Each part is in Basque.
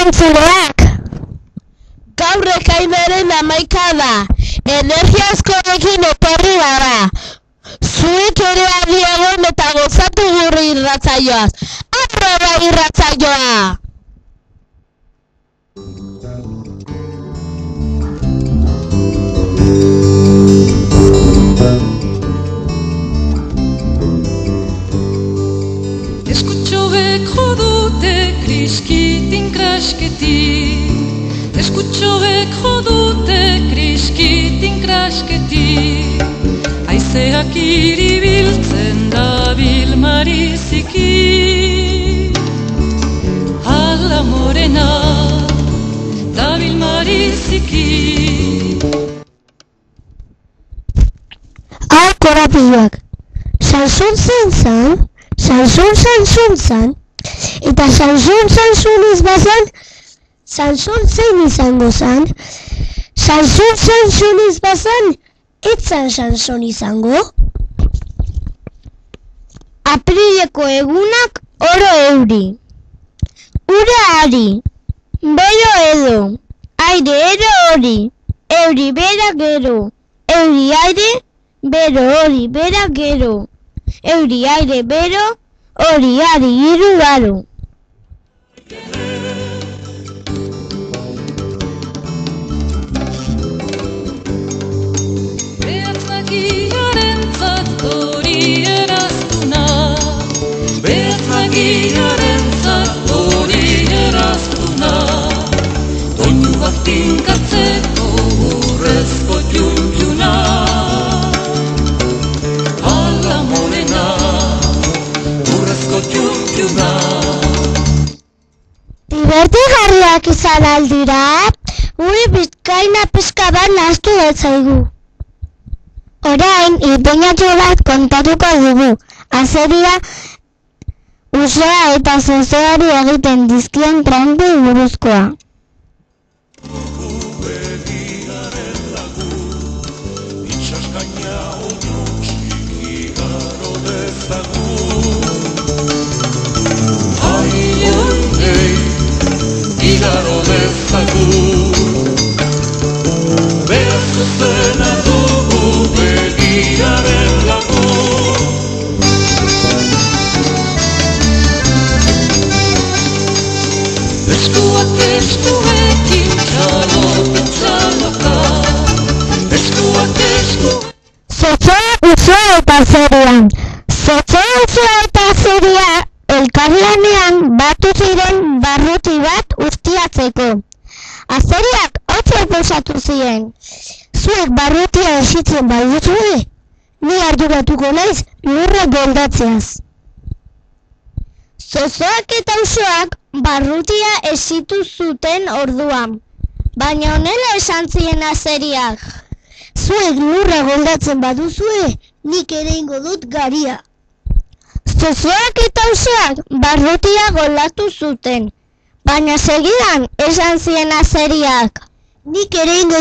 entzuleak! Gaur ekainaren 11 da, energia askorekin etorri gara. Zuek ere adi egon eta gozatu gure irratsaioaz. Arroba irratsaioa! Escucho beko dute kriskitin krasketin. Escucho beko dute kriskitin krasketin. Haizeak iribiltzen dabil mariziki. Ala morena dabil mariziki. Hau korapioak, Sansun zan, eta Sansun izbazan, Sansun zein izango zan, Sansun izbazan, etzan Sansun izango. Aprileko egunak oro euri, ura ari, bero edo, aire ero hori, euri bera gero, euri aire, bero hori bera gero, euri aire bero, hori ari iru garo. Behatzagiarentzat hori eraztuna, behatzagiarentzat hori eraztuna, doinu bat tinkatzeko urrezko txuntxuna. Ala morena, urrezko txuntxuna. Divertigarriak izan aldira, guri Bizkaina pixka bat nahastu etzaigu. Orain, ipuinatxo bat kontatuko dugu. Azeria, Usoa eta Zozoari egiten dizkien trampei buruzkoa. Igaro dezagu, behar zuzena dugu begiraren lagu. Eskuak eskuekin txaloka txaloka, eskuak eskuekin. Zozoa, Usoa eta Azerian. Zozoa, Usoa eta Azeria elkarlanean batu ziren barruti bat ustiatzeko. Azeriak hotz proposatu ziren. Zuek barrutia esitzen baduzue, ni arduratuko naiz lurra goldatzeaz. Zozoak eta Usoak barrutia esitu zuten orduan, baina honela esan zien Azeriak. Zuek lurra goldatzen baduzue, nik ere ingo dut garia. Zozoak eta Usoak barrutia goldatu zuten, baina segidan esan zien Azeriak. Nik egingo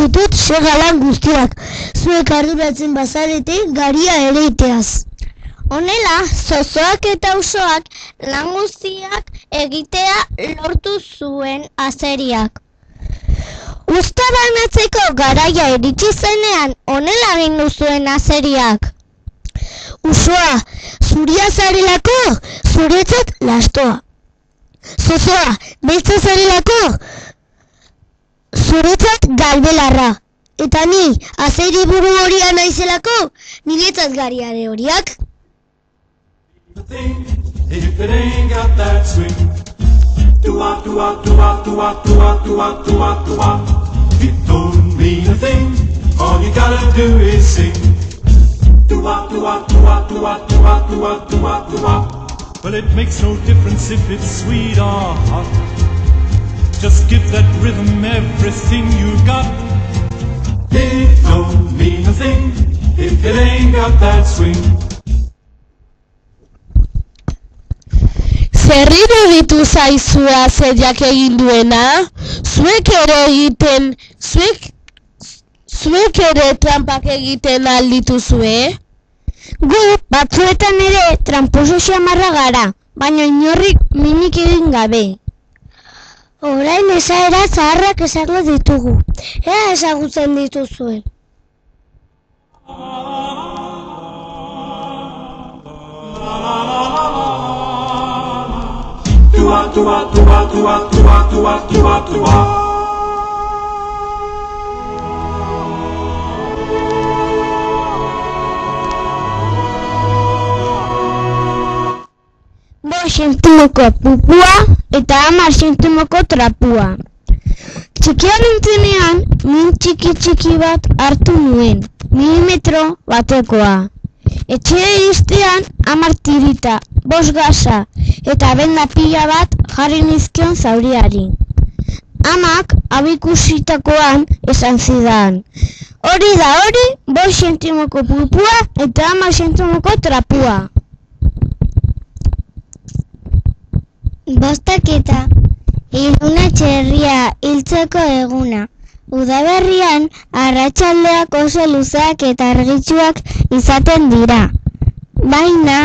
ditut segalan guztiak, zuek arduratzen bazarete garia ereiteaz. Honela, Zozoak eta Usoak lan guztiak egitea lortu zuen Azeriak. Usta banatzeko garaia iritsi zenean honela agindu zuen Azeriak. Usoa, zuria zarelako, zuretzat lastoa. Zozoa, beltza zarelako, zuretzat galbelarra. Eta ni, Azeri buru horia naizelako, niretzat gariare horiak. If it ain't got that swing, do-wop, do-wop, do-wop, do-wop, do-wop, do-wop, do-wop, do-wop. It don't mean a thing, all you gotta do is sing. Do-wop, do-wop, do-wop, do-wop, do-wop, do-wop, do-wop, do-wop. Well, it makes no difference if it's sweet or hot. Just give that rhythm everything you got. It don't mean a thing if it ain't got that swing. Zer iruditu zaizue Azeriak egin duena? Zuek ere trampak egiten aldituzue? Gu batzuetan ere tramposo xamarra gara, baina inorrik minik egin gabe. Orain esaera zaharrak esango ditugu. Ea ezagutzen dituzue. Tua, tua, tua, tua, tua, tua, tua, tua. Sentimoko pupua eta 10 sentimoko trapua. Txikia nintzenean, min txiki bat hartu nuen, milimetro batekoa. Etxea iristean 10 tirita, 5 gasa eta benda pila bat jarri nizkion zauriari. Amak abikusitakoan esan zidan. Hori da hori, 5 sentimoko pupua eta 10 sentimoko trapua. Bostaketa, iluna txerria hiltzeko eguna. Udaberrian, arratsaldeak oso luzeak eta argitsuak izaten dira. Baina,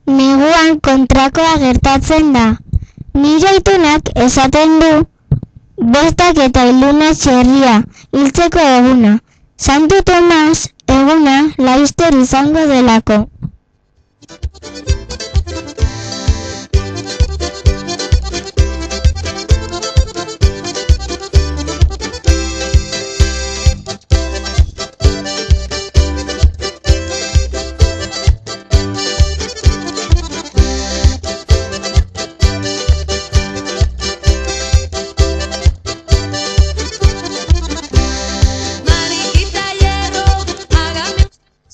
neguan kontrakoa gertatzen da. Nire aitonak esaten du, bostaketa iluna txerria hiltzeko eguna. Santo Tomas eguna laizter izango delako.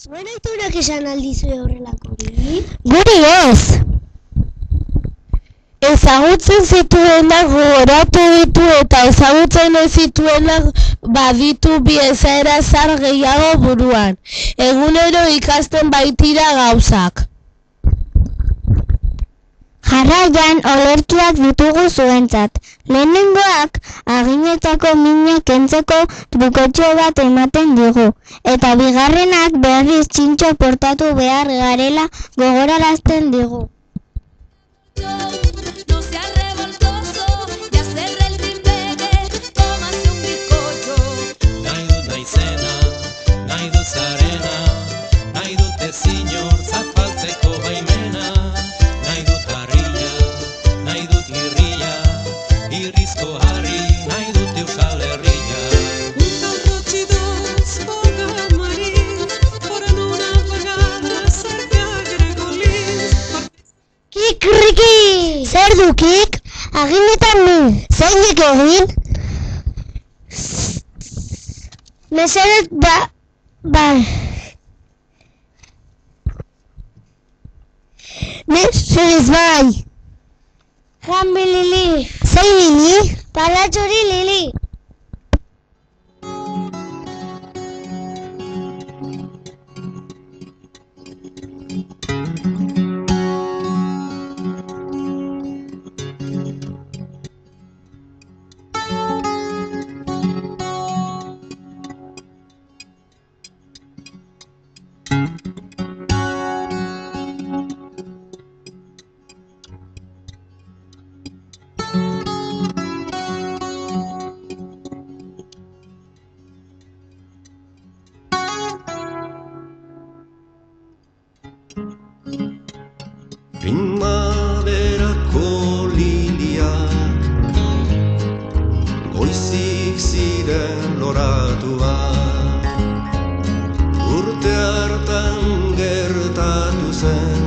Zuen aiturak esan aldizue horrelako bi? Guri ez! Ezagutzen zituenak gogoratu ditu eta ezagutzen ez zituenak baditu bi ezaera zar gehiago buruan. Egunero ikasten baitira gauzak. Jarraian olerkiak ditugu zuentzat. Lehenengoak aginetako mina kentzeko trukotxo bat ematen digu. Eta bigarrenak berriz txintxo portatu behar garela gogorarazten digu. No sea revoltoso, ya cerré el rimbete, tómase un bizcocho. Nahi dut naizena, nahi dut zarena, nahi dute señor zapaltzeko baimena. Nahi dut harria, nahi dut irria, irrizko harri, nahi dut Euskal Herria. Un cocci d'osfoga marins, foren una vegada cerca Gregolins. Kikriki! Zer du kik? Aginetan min, zeinek egin? Mesedez Mesedez bai! Jambi Lili! Zein Lili? Palatxuri Lili! Primaverako liliak goizik ziren loratuak. Urte hartan gertatu zen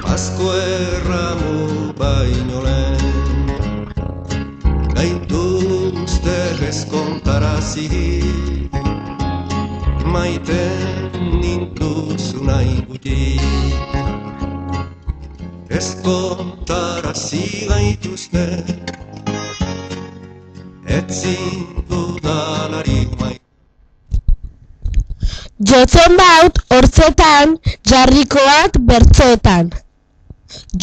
Pasko erramu baino lehen. Gaituzte ez kontarazi, maite nintuzu nahi guti. Ez kontarazi gaituzte, etzin dudalarik maite. Jotzen baut hortzetan, jarrikoak bertzeetan.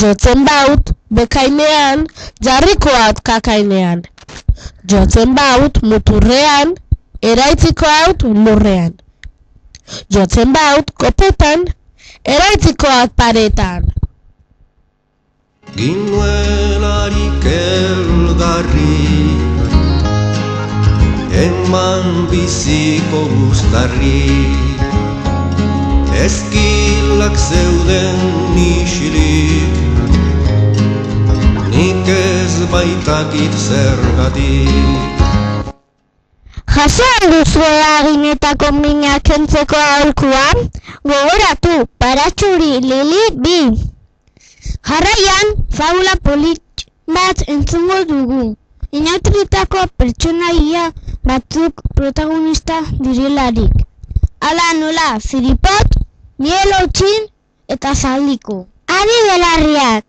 Jotzen baut bekainean, jarrikoak kakainean. Jotzen baut muturrean, eraitziko haut lurrean. jotzen baut kopetan, eraitzikoak paretan. Ginuelarik elgarri, eman biziko uztarri, ezkilak zeuden isilik, nik ez baitakit zergatik. Jasoan duzue aginetako mina kentzeko aholkua, gogoratu, Baratxuri Lili 2. Jarraian, fabula polit bat entzungo dugu. Inautritako pertsonaia batzuk protagonista direlarik. Hala nola, Ziripot, Mielotxin eta Zaldiko. Adi belarriak!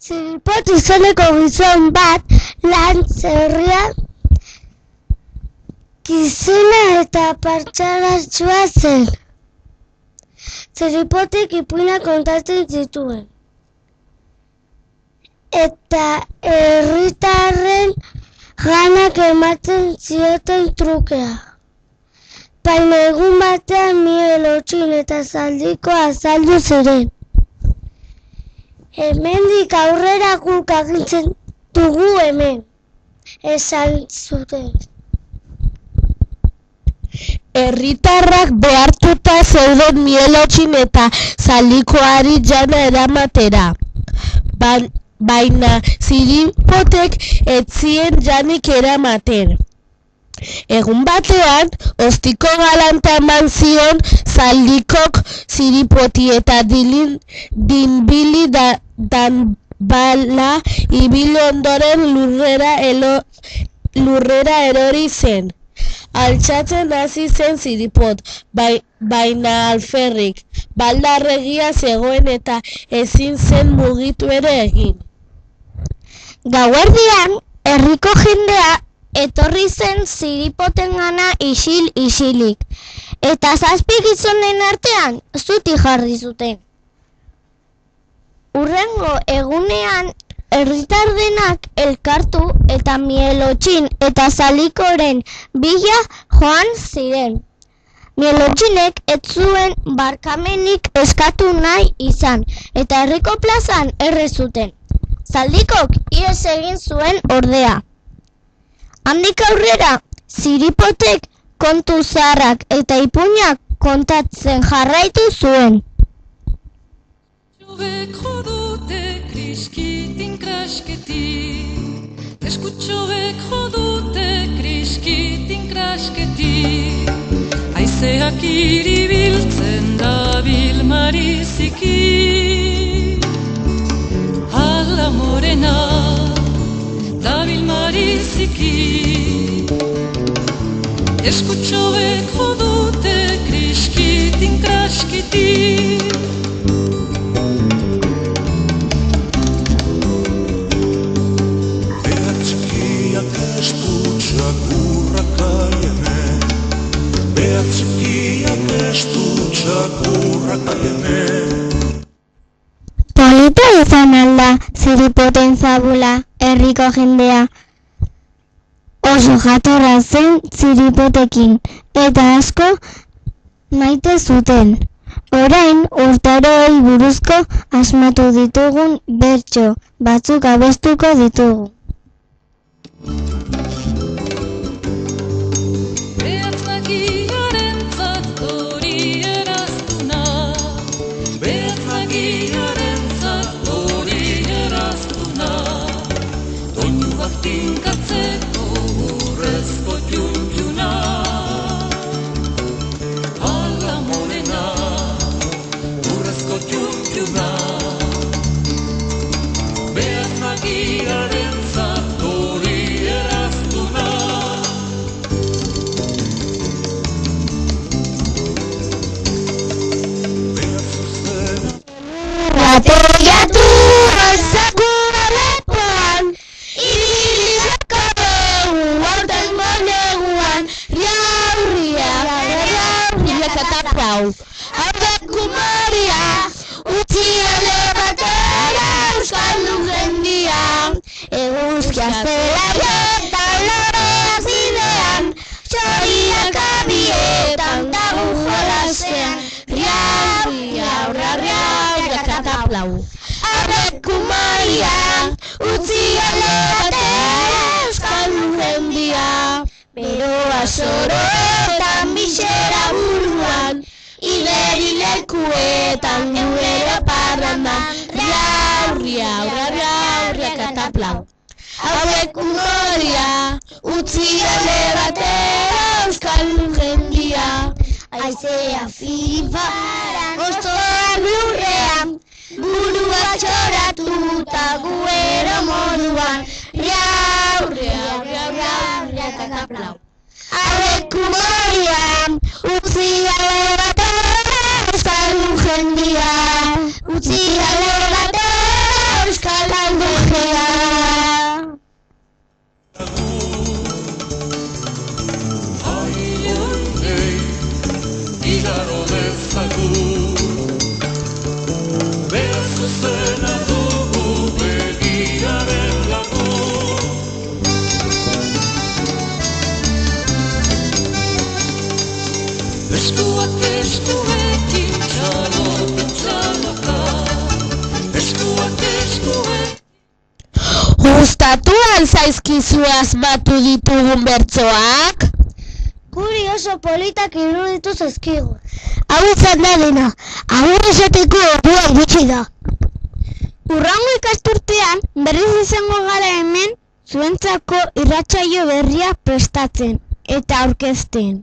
Ziripot izeneko gizon bat lan zerria gizona eta partxalatsua zen. Ziripotek ipuinak kontatzen zituen. Eta herritarren janak ematen zioten trukea. Baina egun batean Mielotxin eta Zaldiko azaldu ziren. Hemendik aurrera guk agintzen dugu hemen, esan zuten. Herritarrak behartuta zeuden Mielotxin eta Zaldikoari jana eramatera. Baina Ziripotek ez zien janik eramaten. Egun batean, ostiko galanta eman zion Zaldikok Ziripoti eta dinbili danbala ibili ondoren lurrera erori zen. Altxatzen hasi zen Ziripot, baina alferrik, baldarregia zegoen eta ezin zen mugitu ere egin. Gauerdian, herriko jendea etorri zen Ziripotengana isilik, eta 7 gizonen artean zutik jarri zuten. Hurrengo egunean herritar denak elkartu eta Mielotxin eta Zaldikoren bila joan ziren. Mielotxinek ez zuen barkamenik eskatu nahi izan, eta herriko plazan erre zuten. Zaldikok ihes egin zuen ordea. Handik aurrera, Ziripotek kontu zaharrak eta ipuinak kontatzen jarraitu zuen. Txobek jodute kriskitin krasketin, eskutxobek jodute kriskitin krasketin, aizeak iribiltzen dabil mariziki, ala morena dabil mariziki, eskutxobek jodute kriskitin kraskitin. Behatzikiak estutxak urrakaiene, behatzikiak estutxak urrakaiene. Polita izan alda Ziripoten fabula, herriko jendea. Oso jatorra zen Ziripotekin, eta asko maite zuten. Orain urtaroei buruzko asmatu ditugun bertso batzuk abestuko ditugu. Behatzagiarentzat hori eraztuna, behatzagiarentzat hori eraztuna, doinuak tinkatzeko urrezko txuntxuna, ala morena, urrezko txuntxuna, behatzagiarentzat hori eraztuna. Goiatu ezakuna lepoan, ibilizako dugu aurtengo neguan, riaurria kataplau. Aurreku moria, utzi ale batera euskaldun jendia, eguzkia zela eta lorea zidean, txoriak abietan dago jolasean, riaurria kataplau. Aurreku moria, utzi ale batera euskaldun jendia, beroa soroetan bisera buruan, igerilekuetan egunero parrandan, riaurria kataplau. Hauek umoria, utzi ale batera euskaldun jendia, aizea filiparan, ostoak lurrean, burua txoratuta guero moduan, riaurria kataplau. Hauek umoria, utzi ale batera euskaldun jendia, utzi ale batera euskaldun jendia. Igaro dezagun, behar zuzena dugu begiaren lagun. Eskuak eskuekin txaloka txaloka, eskuak eskuekin. Gustatu al zaizkizu asmatu ditugun bertsoak? Guri oso politak iruditu zaizkigu. Hau izan da dena, hau esateko ordua iritsi da. Urrango ikasturtean berriz izango gara hemen zuentzako irratsaio berria prestatzen eta aurkezten.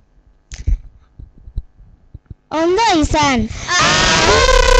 Ondo izan! Agur!